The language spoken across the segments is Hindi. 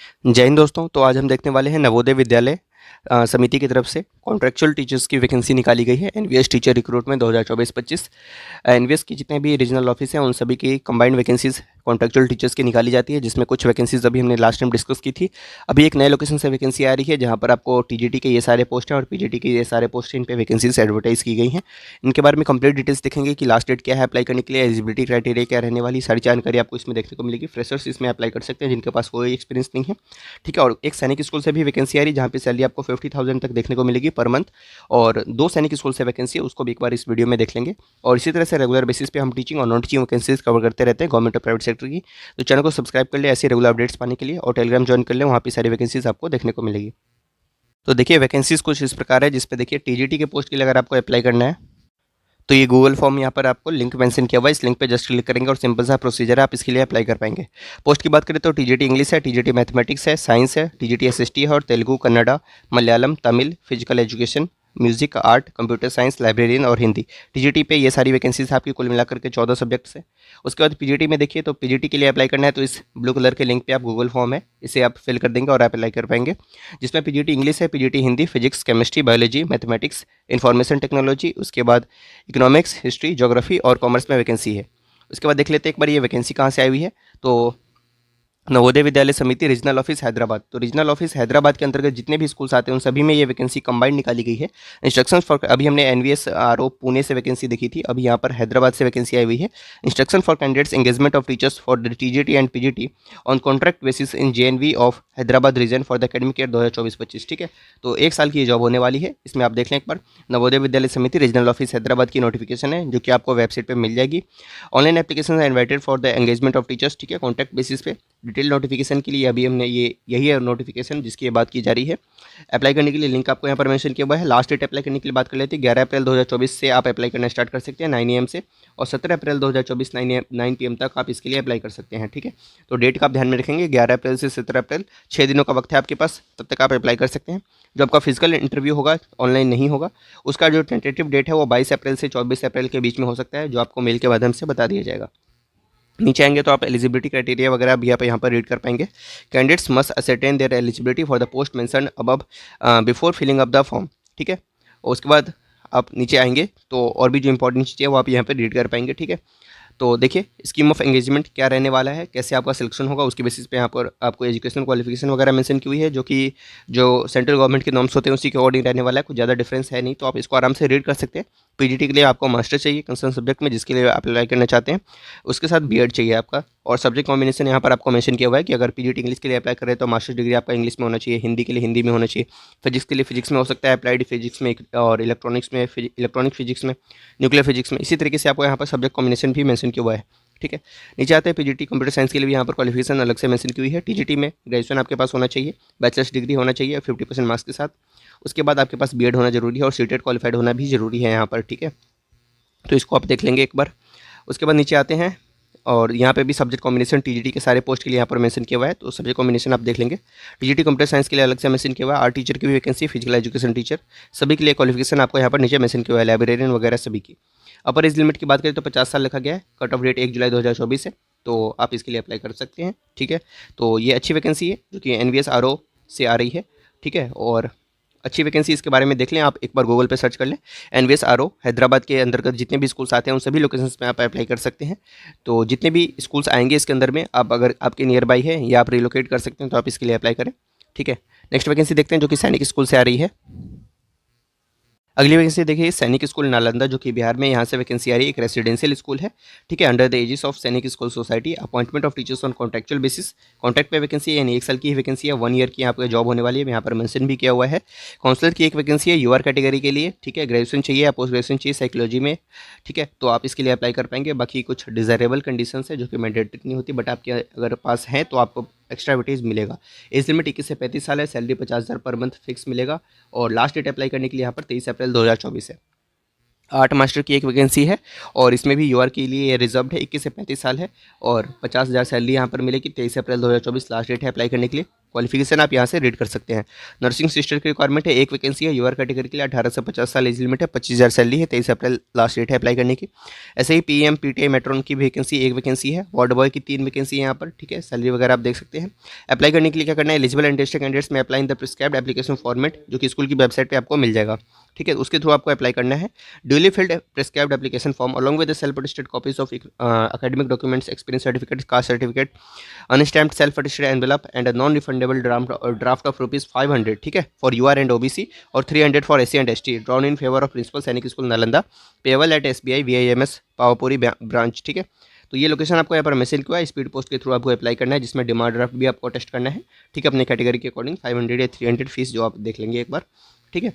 जय हिंद दोस्तों। तो आज हम देखने वाले हैं नवोदय विद्यालय समिति की तरफ से कॉन्ट्रैक्चुअल टीचर्स की वैकेंसी निकाली गई है एनवीएस टीचर रिक्रूटमेंट 2024-25। एनवीएस की जितने भी रीजनल ऑफिस हैं उन सभी की कंबाइंड वैकेंसीज कॉन्ट्रैक्चुअल टीचर्स की निकाली जाती है, जिसमें कुछ वैकेंसीज अभी हमने लास्ट टाइम डिस्कस की थी। अभी एक नए लोकेशन से वैकेंसी आ रही है जहाँ पर आपको टीजीटी के ये सारे पोस्ट हैं और पीजीटी के ये सारे पोस्ट हैं, इन पे वैकेंसीज एडवर्टाइज की गई हैं। इनके बारे में कंप्लीट डिटेल्स देखेंगे कि लास्ट डेट क्या है अप्लाई करने के लिए, एलिजिबिलिटी क्राइटेरिया क्या रहने वाली, सारी जानकारी आपको इसमें देखने को मिलेगी। फ्रेशर्स इसमें अप्लाई कर सकते हैं जिनके पास कोई एक्सपीरियंस नहीं है, ठीक है। और एक सैनिक स्कूल से भी वैकेंसी आ रही है जहाँ पे सैलरी आपको 50,000 तक देखने को मिलेगी पर मंथ। और दो सैनिक स्कूल से वैकेंसी है, उसको भी एक बार इस वीडियो में देख लेंगे। और इसी तरह से रेगुलर बेसिस पे हम टीचिंग और नॉन टीचिंग वैकेंसीज कवर करते रहते हैं गवर्नमेंट और प्राइवेट सेक्टर की। तो चैनल को सब्सक्राइब कर ले ऐसे रेगुलर अपडेट्स पाने के लिए, और टेलीग्राम ज्वाइन कर ले, वहाँ पे सारी वैकेंसीज आपको देखने को मिलेगी। तो देखिए वैकेंसीज कुछ इस प्रकार है, जिसपे देखिए टीजीटी के पोस्ट के लिए अगर आपको अप्लाई करना है तो ये गूगल फॉर्म यहाँ पर आपको लिंक मेंशन किया हुआ है, इस लिंक पे जस्ट क्लिक करेंगे और सिंपल सा प्रोसीजर है, आप इसके लिए अप्लाई कर पाएंगे। पोस्ट की बात करें तो टीजीटी इंग्लिश है, टीजीटी मैथमेटिक्स है, साइंस है, टीजीटी एसएसटी है और Telugu, Kannada, Malayalam, Tamil, physical education, music, art, computer science, librarian और हिंदी। टीजीटी पे ये सारी वैकेंसीज आपकी कुल मिलाकर के 14 सब्जेक्ट्स है। उसके बाद पीजीटी में देखिए, तो पीजीटी के लिए अप्लाई करना है तो इस ब्लू कलर के लिंक पे आप गूगल फॉर्म है इसे आप फिल कर देंगे और आप अप्लाई कर पाएंगे, जिसमें पीजीटी इंग्लिश है, PGT Hindi, physics, chemistry, biology, mathematics, information technology, उसके बाद इकोनॉमिक्स, हिस्ट्री, ज्योग्राफी और कॉमर्स में वैकेंसी है। उसके बाद देख लेते हैं एक बार ये वैकेंसी कहाँ से आई हुई है। तो नवोदय विद्यालय समिति रीजनल ऑफिस हैदराबाद, तो रीजनल ऑफिस हैदराबाद के अंतर्गत जितने भी स्कूल्स आते हैं उन सभी में ये वैकेंसी कंबाइंड निकाली गई है। इंस्ट्रक्शंस फॉर, अभी हमने एनवीएस आरओ पुणे से वैकेंसी देखी थी, अभी यहाँ पर हैदराबाद से वैकेंसी आई हुई है। Instruction for candidates engagement of teachers for the TGT and PGT on contract basis in JNV of Hyderabad region for the academic year 2024-25, ठीक है। तो एक साल की ये जॉब होने वाली है। इसमें आप देख लें एक बार, नवोदय विद्यालय समिति रीजनल ऑफिस हैदराबाद की नोटिफिकेशन है जो कि आपको वेबसाइट पर मिल जाएगी। Online application invited for the engagement of teachers, ठीक है, कॉन्ट्रैक्ट बेसिस पे। डिटेल नोटिफिकेशन के लिए अभी हमने यही है नोटिफिकेशन जिसकी ये बात की जा रही है। अप्लाई करने के लिए लिंक आपको यहाँ पर मेंशन किया हुआ है। लास्ट डेट अप्लाई करने के लिए बात कर लेते हैं, 11 अप्रैल 2024 से आप अप्लाई करना स्टार्ट कर सकते हैं 9 AM से, और 17 अप्रैल 2024 9 PM तक आप इसके लिए अप्लाई कर सकते हैं, ठीक है। तो डेट का आप ध्यान में रखेंगे, 11 अप्रैल से 17 अप्रैल, 6 दिनों का वक्त है आपके पास, तब तक आप अप्लाई कर सकते हैं। जो आपका फिजिकल इंटरव्यू होगा ऑनलाइन नहीं होगा, उसका जो टेंटेटिव डेट है वो 22 अप्रैल से 24 अप्रैल के बीच में हो सकता है, जो आपको मेल के माध्यम से बता दिया जाएगा। नीचे आएंगे तो आप एलिजिबिलिटी क्राइटेरिया वगैरह भी आप यहाँ पर रीड कर पाएंगे। Candidates must ascertain their eligibility for the post mention above before filling up the form, ठीक है। और उसके बाद आप नीचे आएंगे तो और भी जो इंपॉर्टेंट चीज़ें हैं वो आप यहाँ पर रीड कर पाएंगे, ठीक है। तो देखिए स्कीम ऑफ एंगेजमेंट क्या रहने वाला है, कैसे आपका सिलेक्शन होगा, उसके बेसिस पे यहाँ पर आपको एजुकेशनल क्वालिफिकेशन वगैरह मेंशन की हुई है, जो कि जो सेंट्रल गवर्नमेंट के नॉर्म्स होते हैं उसी के अकॉर्डिंग रहने वाला है, कुछ ज़्यादा डिफरेंस है नहीं, तो आप इसको आराम से रीड कर सकते हैं। पीजीटी के लिए आपको मास्टर चाहिए कंसर्न सब्जेक्ट में जिसके लिए आप अप्लाई करना चाहते हैं, उसके साथ बीएड चाहिए आपका, और सब्जेक्ट कॉम्बिनेशन यहाँ पर आपको मेंशन किया हुआ है कि अगर पीजीटी इंग्लिश के लिए अप्लाई करें तो मास्टर्स डिग्री आपका इंग्लिश में होना चाहिए, हिंदी के लिए हिंदी में होना चाहिए, फिजिक्स के लिए फिजिक्स में हो सकता है, अप्लाइड फिजिक्स में, और इलेक्ट्रॉनिक्स में इलेक्ट्रॉनिक फिजिक्स में, न्यूक्लियर फिजिक्स में, इसी तरीके से आपको यहाँ पर सब्जेक्ट कॉम्बिनेशन भी मेंशन किया हुआ है, ठीक है। नीचे आते हैं पीजीटी कंप्यूटर साइंस के लिए भी यहाँ पर क्वालिफिकेशन अलग से मेंशन की हुई है। टीजीटी में ग्रेजुएशन आपके पास होना चाहिए, बैचलर्स डिग्री होना चाहिए 50% मार्क्स के साथ, उसके बाद आपके पास बीएड होना जरूरी है और सीटेट क्वालिफाइड होना भी जरूरी है यहाँ पर, ठीक है। तो इसको आप देख लेंगे एक बार। उसके बाद नीचे आते हैं और यहाँ पे भी सब्जेक्ट कॉम्बिनेशन टीजीटी के सारे पोस्ट के लिए यहाँ पर मेंशन किया हुआ है, तो सब्जेक्ट कॉम्बिनेशन आप देख लेंगे। टीजीटी कंप्यूटर साइंस के लिए अलग से मेंशन किया हुआ है, आर्ट टीचर की भी वैकेंसी, फिजिकल एजुकेशन टीचर, सभी के लिए क्वालिफिकेशन आपको यहाँ पर नीचे मेंशन किया हुआ है, लाइब्रेरियन वगैरह सभी की। अपर एज लिमिट की बात करें तो 50 साल रखा गया है, कट ऑफ डेट 1 जुलाई 2024 है, तो आप इसके लिए अप्लाई कर सकते हैं, ठीक है। तो ये अच्छी वैकेंसी है जो कि एनवीएस आरओ से आ रही है, ठीक है, और अच्छी वैकेंसी इसके बारे में देख लें, आप एक बार गूगल पे सर्च कर लें। एनवीएस आरओ हैदराबाद के अंतर्गत जितने भी स्कूल्स आते हैं उन सभी लोकेशंस में आप अप्लाई कर सकते हैं। तो जितने भी स्कूल्स आएंगे इसके अंदर में, आप अगर आपके नियर बाई है या आप रिलोकेट कर सकते हैं तो आप इसके लिए अप्लाई करें, ठीक है। नेक्स्ट वैकेंसी देखते हैं जो कि सैनिक स्कूल से आ रही है। अगली वैकेंसी देखिए सैनिक स्कूल नालंदा, जो कि बिहार में, यहाँ से वैकेंसी आ रही है, एक रेसिडेंशियल स्कूल है, ठीक है, अंडर द एजिस ऑफ सैनिक school society, appointment of teachers on contractual basis, contract पे वैकेंसी है, यानी 1 साल की ही वैकेंसी है, 1 ईयर की यहाँ पर जॉब होने वाली है, यहाँ पर मेंशन भी किया हुआ है। काउंसलर की एक वैकेंसी है यूआर कैटेगरी के लिए, ठीक है, ग्रेजुएशन चाहिए या पोस्ट ग्रेजुएशन चाहिए साइकोलॉजी में, ठीक है, तो आप इसके लिए अप्लाई कर पाएंगे। बाकी कुछ डिजायरेबल कंडीशन है जो कि मैंडेटरी नहीं होती, बट आपके अगर पास हैं तो आपको एक्स्ट्रा वेटेज मिलेगा। एज लिमिट 21 से 35 साल है, सैलरी 50,000 पर मंथ फिक्स मिलेगा, और लास्ट डेट अप्लाई करने के लिए यहाँ पर 23 अप्रैल 2024 है। आर्ट मास्टर की एक वैकेंसी है और इसमें भी यूआर के लिए रिजर्व्ड है, 21 से 35 साल है, और 50,000 सैलरी यहाँ पर मिलेगी। 23 अप्रैल 2024 लास्ट डेट है अप्लाई करने के लिए। क्वालिफिकेशन आप यहाँ से रीड कर सकते हैं। नर्सिंग सिस्टर की रिक्वायरमेंट है, एक वैकेंसी है, यूआर कैटेगरी के लिए 18 से 50 साल एज लिमिट है, 25,000 सैलरी है, 23 अप्रैल लास्ट डेट है अप्लाई करने की। ऐसे ही पीएम पीटीआई मेट्रोन की वैकेंसी एक वैकेंसी है, वार्ड बॉय की 3 वैकेंसी है यहाँ पर, ठीक है। सैलरी वगैरह आप देख सकते हैं। अप्लाई करने के लिए क्या करना है, एलिजिबल एंड इंटरेस्टेड कैंडिडेट्स में apply in the prescribed application format, जो कि स्कूल की वेबसाइट पर आपको मिल जाएगा, ठीक है। उसके थ्रू आपको अप्लाई करना है। Duly field prescribed application form along with self attested copies of academic documents, experience certificate, caste certificate, unstamped self-attested envelope and a non-refundable draft of rupees 500, ठीक है, for UR and OBC और 300 for SC and ST, drawn in favor of principal सैनिक school Nalanda, payable at SBI VIMS Pawapuri branch, ठीक है। तो ये लोकेशन आपको यहाँ पर मैसेज किया है, स्पीड पोस्ट के थ्रू आपको अप्लाई करना है, जिसमें डिमांड ड्राफ्ट भी आपको टेस्ट करना है, ठीक है, अपने कैटेगरी के अकॉर्डिंग 500 या 300 फीस जो आप देख लेंगे एक बार, ठीक है।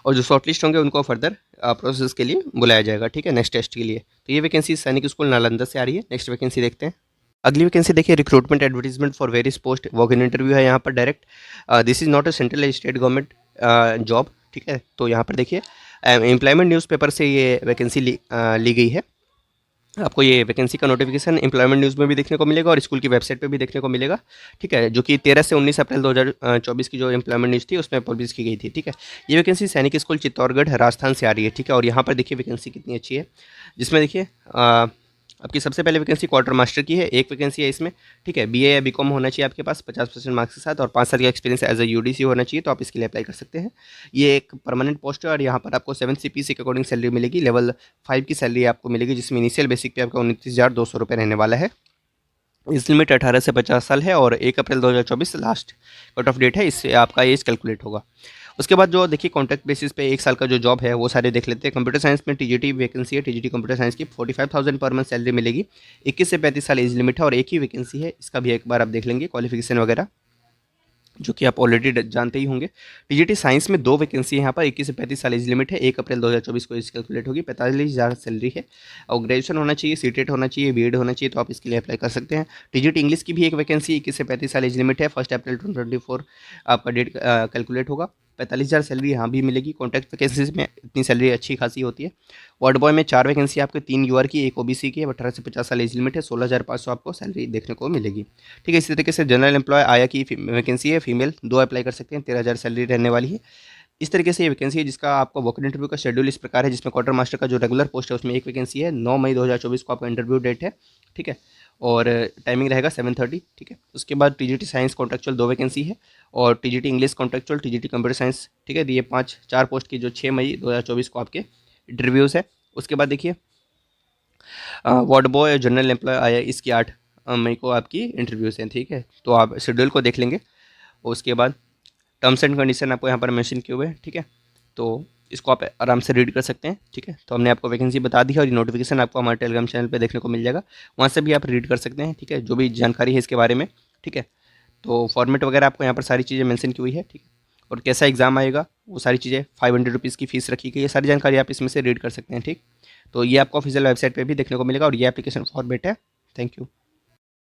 और जो शॉर्टलिस्ट होंगे उनको फर्दर प्रोसेस के लिए बुलाया जाएगा, ठीक है, नेक्स्ट टेस्ट के लिए। तो ये वैकेंसी सैनिक स्कूल नालंदा से आ रही है। नेक्स्ट वैकेंसी देखते हैं। अगली वैकेंसी देखिए, recruitment advertisement for various post, walk in interview है यहाँ पर direct. This is not a central state government job, ठीक है। तो यहाँ पर देखिए एम्प्लॉयमेंट न्यूज़पेपर से ये वैकेंसी ली गई है। आपको ये वैकेंसी का नोटिफिकेशन एम्प्लॉयमेंट न्यूज़ में भी देखने को मिलेगा और स्कूल की वेबसाइट पे भी देखने को मिलेगा, ठीक है, जो कि 13 से 19 अप्रैल 2024 की जो एम्प्लॉयमेंट न्यूज़ थी उसमें पब्लिश की गई थी, ठीक है। ये वैकेंसी सैनिक स्कूल चित्तौड़गढ़ राजस्थान से आ रही है, ठीक है। और यहाँ पर देखिए वैकेंसी कितनी अच्छी है, जिसमें देखिए आपकी सबसे पहले वैकेंसी क्वार्टर मास्टर की है, एक वैकेंसी है इसमें, ठीक है। बीए या बीकॉम होना चाहिए आपके पास 50% मार्क्स के साथ और 5 साल का एक्सपीरियंस एज अ यूडीसी होना चाहिए, तो आप इसके लिए अप्लाई कर सकते हैं। ये एक परमानेंट पोस्ट है और यहाँ पर आपको 7 CPC के अकॉर्डिंग सैलरी मिलेगी, लेवल 5 की सैलरी आपको मिलेगी, जिसमें इनिशियल बेसिक पे आपका 29,200 रुपये रहने वाला है। इस लिमिट 18 से 50 साल है और 1 अप्रैल 2024 लास्ट कट ऑफ डेट है, इससे आपका एज कैलकुलेट होगा। उसके बाद जो देखिए कॉन्ट्रैक्ट बेसिस पे 1 साल का जो जॉब है वो सारे देख लेते हैं। कंप्यूटर साइंस में टीजीटी वैकेंसी है, टीजीटी कंप्यूटर साइंस की 45,000 पर मंथ सैलरी मिलेगी, 21 से 35 साल एज लिमिट है और एक ही वैकेंसी है, इसका भी एक बार आप देख लेंगे क्वालिफिकेशन वगैरह, जो कि आप ऑलरेडी जानते ही होंगे। टीजीटी साइंस में 2 वैकेंसी है यहाँ पर, 21 से 35 साल एज लिमिट है, 1 अप्रैल 2024 को एज कैलकुलेट होगी, 45,000 सैलरी है और ग्रेजुएशन होना चाहिए, सीटेट होना चाहिए, बीएड होना चाहिए, तो आप इसके लिए अप्लाई कर सकते हैं। टीजीटी इंग्लिश की भी एक वैकेंसी 21 से 35 साल एज लिमिट है, 1 अप्रैल 2024 आपका डेट कैलकुलेट होगा, 45,000 सैलरी यहाँ भी मिलेगी। कॉन्ट्रैक्ट वैकेंसीज में इतनी सैलरी अच्छी खासी होती है। वार्ड बॉय में 4 वैकेंसी आपके, 3 यूआर की, 1 ओबीसी की है, 18 से 50 साल एज लिमिट है, 16,500 आपको सैलरी देखने को मिलेगी, ठीक है। इसी तरीके से जनरल एम्प्लॉय आया की वैकेंसी है, फीमेल 2 अप्लाई कर सकते हैं, 13,000 सैलरी रहने वाली है। इस तरीके से ये वैकेंसी है, जिसका आपका वॉक इन इंटरव्यू का शेड्यूल इस प्रकार है, जिसमें क्वार्टर मास्टर का जो रेगुलर पोस्ट है उसमें एक वैकेंसी है, 9 मई 2024 को आपका इंटरव्यू डेट है, ठीक है। और टाइमिंग रहेगा 7:30, ठीक है। उसके बाद टीजीटी साइंस कॉन्ट्रेक्चुअल 2 वैकेंसी है और TGT English contractual, TGT computer science, ठीक है। ये 4 पोस्ट की जो 6 मई 2024 को आपके इंटरव्यूज़ है। उसके बाद देखिए वार्ड बॉय और जनरल एम्प्लॉय आया, इसकी 8 मई को आपकी इंटरव्यूज़ हैं, ठीक है। तो आप शेड्यूल को देख लेंगे। उसके बाद टर्म्स एंड कंडीशन आपको यहाँ पर मेंशन किए हुए हैं, ठीक है। तो इसको आप आराम से रीड कर सकते हैं, ठीक है। तो हमने आपको वैकेंसी बता दी है और ये नोटिफिकेशन आपको हमारे टेलीग्राम चैनल पे देखने को मिल जाएगा, वहाँ से भी आप रीड कर सकते हैं, ठीक है, जो भी जानकारी है इसके बारे में, ठीक है। तो फॉर्मेट वगैरह आपको यहाँ पर सारी चीज़ें मेंशन की हुई है, ठीक है। और कैसा एग्जाम आएगा वो सारी चीज़ें, 500 रुपीज़ की फ़ीस रखी गई है, सारी जानकारी आप इसमें से रीड कर सकते हैं, ठीक। तो ये आपको ऑफिशियल वेबसाइट पर भी देखने को मिलेगा और ये एप्लीकेशन फॉर्मेट है। Thank you.